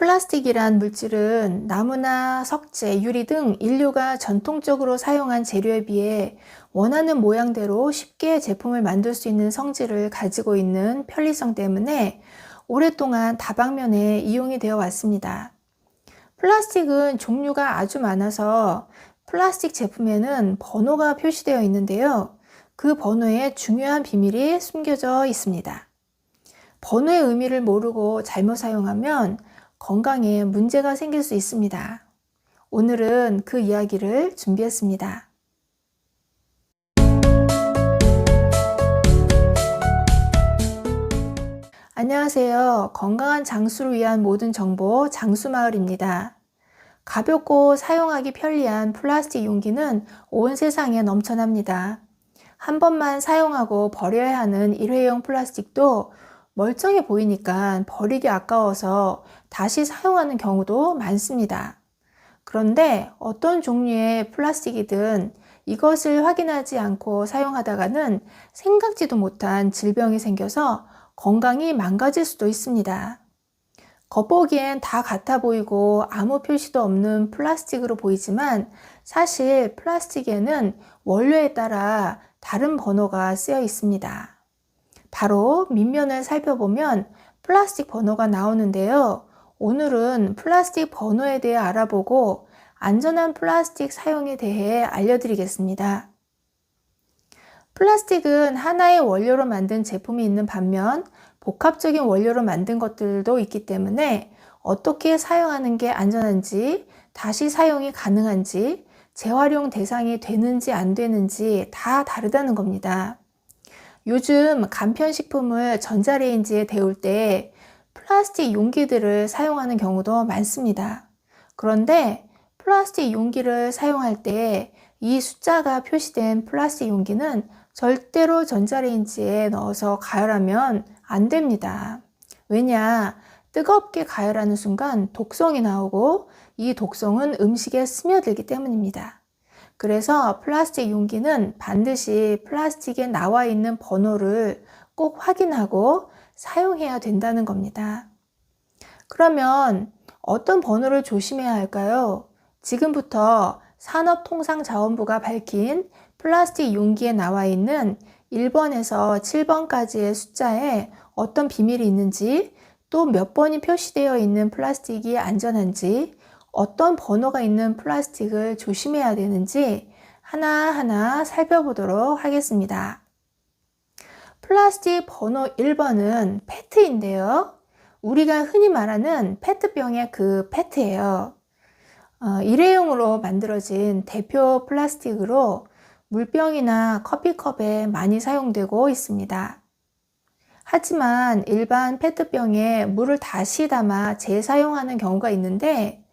플라스틱이란 물질은 나무나 석재, 유리 등 인류가 전통적으로 사용한 재료에 비해 원하는 모양대로 쉽게 제품을 만들 수 있는 성질을 가지고 있는 편리성 때문에 오랫동안 다방면에 이용이 되어 왔습니다. 플라스틱은 종류가 아주 많아서 플라스틱 제품에는 번호가 표시되어 있는데요. 그 번호에 중요한 비밀이 숨겨져 있습니다. 번호의 의미를 모르고 잘못 사용하면 건강에 문제가 생길 수 있습니다. 오늘은 그 이야기를 준비했습니다. 안녕하세요. 건강한 장수를 위한 모든 정보 장수마을입니다. 가볍고 사용하기 편리한 플라스틱 용기는 온 세상에 넘쳐납니다. 한 번만 사용하고 버려야 하는 일회용 플라스틱도 멀쩡해 보이니까 버리기 아까워서 다시 사용하는 경우도 많습니다. 그런데 어떤 종류의 플라스틱이든 이것을 확인하지 않고 사용하다가는 생각지도 못한 질병이 생겨서 건강이 망가질 수도 있습니다. 겉보기엔 다 같아 보이고 아무 표시도 없는 플라스틱으로 보이지만 사실 플라스틱에는 원료에 따라 다른 번호가 쓰여 있습니다. 바로 밑면을 살펴보면 플라스틱 번호가 나오는데요. 오늘은 플라스틱 번호에 대해 알아보고 안전한 플라스틱 사용에 대해 알려드리겠습니다. 플라스틱은 하나의 원료로 만든 제품이 있는 반면 복합적인 원료로 만든 것들도 있기 때문에 어떻게 사용하는 게 안전한지, 다시 사용이 가능한지, 재활용 대상이 되는지 안 되는지 다 다르다는 겁니다. 요즘 간편식품을 전자레인지에 데울 때 플라스틱 용기들을 사용하는 경우도 많습니다. 그런데 플라스틱 용기를 사용할 때 이 숫자가 표시된 플라스틱 용기는 절대로 전자레인지에 넣어서 가열하면 안 됩니다. 왜냐? 뜨겁게 가열하는 순간 독성이 나오고 이 독성은 음식에 스며들기 때문입니다. 그래서 플라스틱 용기는 반드시 플라스틱에 나와 있는 번호를 꼭 확인하고 사용해야 된다는 겁니다. 그러면 어떤 번호를 조심해야 할까요? 지금부터 산업통상자원부가 밝힌 플라스틱 용기에 나와 있는 1번에서 7번까지의 숫자에 어떤 비밀이 있는지, 또 몇 번이 표시되어 있는 플라스틱이 안전한지, 어떤 번호가 있는 플라스틱을 조심해야 되는지 하나하나 살펴보도록 하겠습니다. 플라스틱 번호 1번은 페트인데요. 우리가 흔히 말하는 페트병의 그 페트예요. 일회용으로 만들어진 대표 플라스틱으로 물병이나 커피컵에 많이 사용되고 있습니다. 하지만 일반 페트병에 물을 다시 담아 재사용하는 경우가 있는데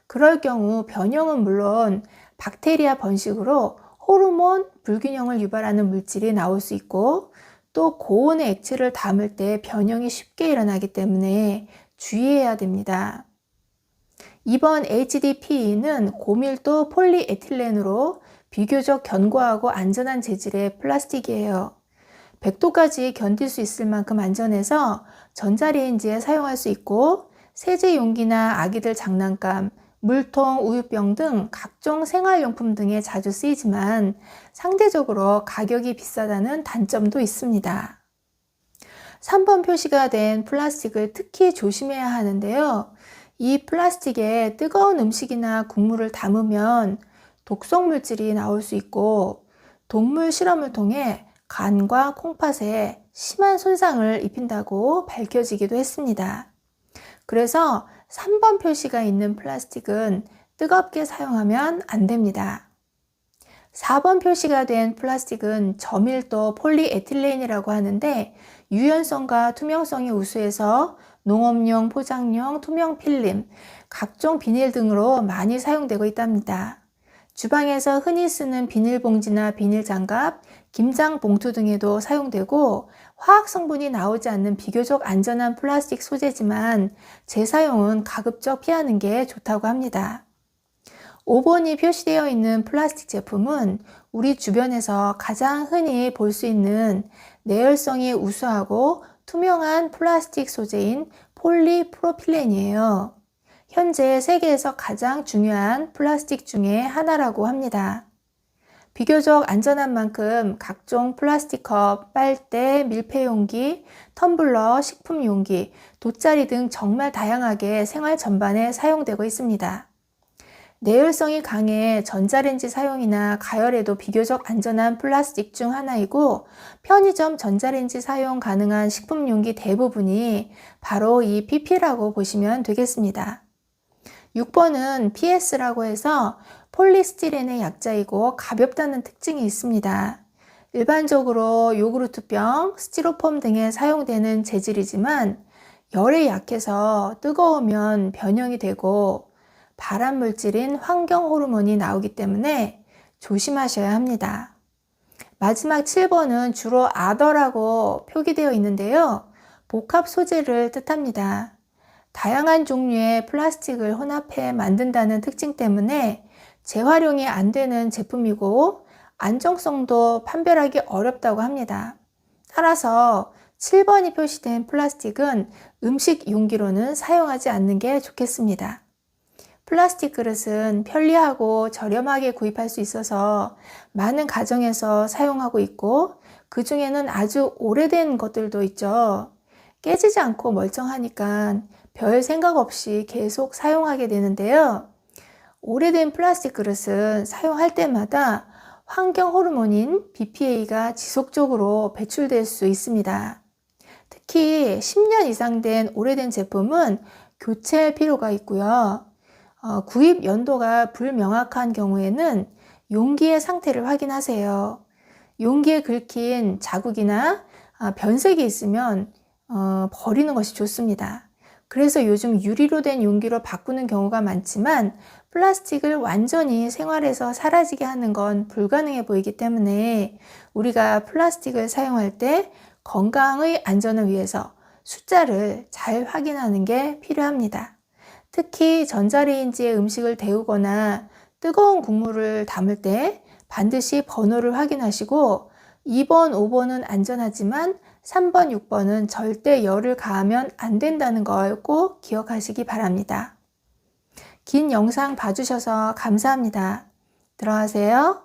그럴 경우 변형은 물론 박테리아 번식으로 호르몬 불균형을 유발하는 물질이 나올 수 있고 또 고온의 액체를 담을 때 변형이 쉽게 일어나기 때문에 주의해야 됩니다. 이번 HDPE는 고밀도 폴리에틸렌으로 비교적 견고하고 안전한 재질의 플라스틱이에요. 100도까지 견딜 수 있을 만큼 안전해서 전자레인지에 사용할 수 있고 세제 용기나 아기들 장난감, 물통, 우유병 등 각종 생활용품 등에 자주 쓰이지만 상대적으로 가격이 비싸다는 단점도 있습니다. 3번 표시가 된 플라스틱을 특히 조심해야 하는데요. 이 플라스틱에 뜨거운 음식이나 국물을 담으면 독성 물질이 나올 수 있고 동물 실험을 통해 간과 콩팥에 심한 손상을 입힌다고 밝혀지기도 했습니다. 그래서 3번 표시가 있는 플라스틱은 뜨겁게 사용하면 안 됩니다. 4번 표시가 된 플라스틱은 저밀도 폴리에틸렌이라고 하는데 유연성과 투명성이 우수해서 농업용, 포장용, 투명 필름, 각종 비닐 등으로 많이 사용되고 있답니다. 주방에서 흔히 쓰는 비닐봉지나 비닐장갑, 김장 봉투 등에도 사용되고 화학 성분이 나오지 않는 비교적 안전한 플라스틱 소재지만 재사용은 가급적 피하는 게 좋다고 합니다. 5번이 표시되어 있는 플라스틱 제품은 우리 주변에서 가장 흔히 볼 수 있는 내열성이 우수하고 투명한 플라스틱 소재인 폴리프로필렌이에요. 현재 세계에서 가장 중요한 플라스틱 중에 하나라고 합니다. 비교적 안전한 만큼 각종 플라스틱 컵, 빨대, 밀폐용기, 텀블러, 식품용기, 돗자리 등 정말 다양하게 생활 전반에 사용되고 있습니다. 내열성이 강해 전자레인지 사용이나 가열에도 비교적 안전한 플라스틱 중 하나이고, 편의점 전자레인지 사용 가능한 식품용기 대부분이 바로 이 PP라고 보시면 되겠습니다. 6번은 PS라고 해서 폴리스티렌의 약자이고 가볍다는 특징이 있습니다. 일반적으로 요구르트병, 스티로폼 등에 사용되는 재질이지만 열에 약해서 뜨거우면 변형이 되고 발암 물질인 환경 호르몬이 나오기 때문에 조심하셔야 합니다. 마지막 7번은 주로 아더라고 표기되어 있는데요. 복합 소재를 뜻합니다. 다양한 종류의 플라스틱을 혼합해 만든다는 특징 때문에 재활용이 안 되는 제품이고 안정성도 판별하기 어렵다고 합니다. 따라서 7번이 표시된 플라스틱은 음식 용기로는 사용하지 않는 게 좋겠습니다. 플라스틱 그릇은 편리하고 저렴하게 구입할 수 있어서 많은 가정에서 사용하고 있고, 그 중에는 아주 오래된 것들도 있죠. 깨지지 않고 멀쩡하니까 별 생각 없이 계속 사용하게 되는데요. 오래된 플라스틱 그릇은 사용할 때마다 환경 호르몬인 BPA가 지속적으로 배출될 수 있습니다. 특히 10년 이상 된 오래된 제품은 교체할 필요가 있고요. 구입 연도가 불명확한 경우에는 용기의 상태를 확인하세요. 용기에 긁힌 자국이나 변색이 있으면 버리는 것이 좋습니다. 그래서 요즘 유리로 된 용기로 바꾸는 경우가 많지만 플라스틱을 완전히 생활에서 사라지게 하는 건 불가능해 보이기 때문에 우리가 플라스틱을 사용할 때 건강의 안전을 위해서 숫자를 잘 확인하는 게 필요합니다. 특히 전자레인지에 음식을 데우거나 뜨거운 국물을 담을 때 반드시 번호를 확인하시고 2번, 5번은 안전하지만 3번, 6번은 절대 열을 가하면 안 된다는 걸 꼭 기억하시기 바랍니다. 긴 영상 봐주셔서 감사합니다. 들어가세요.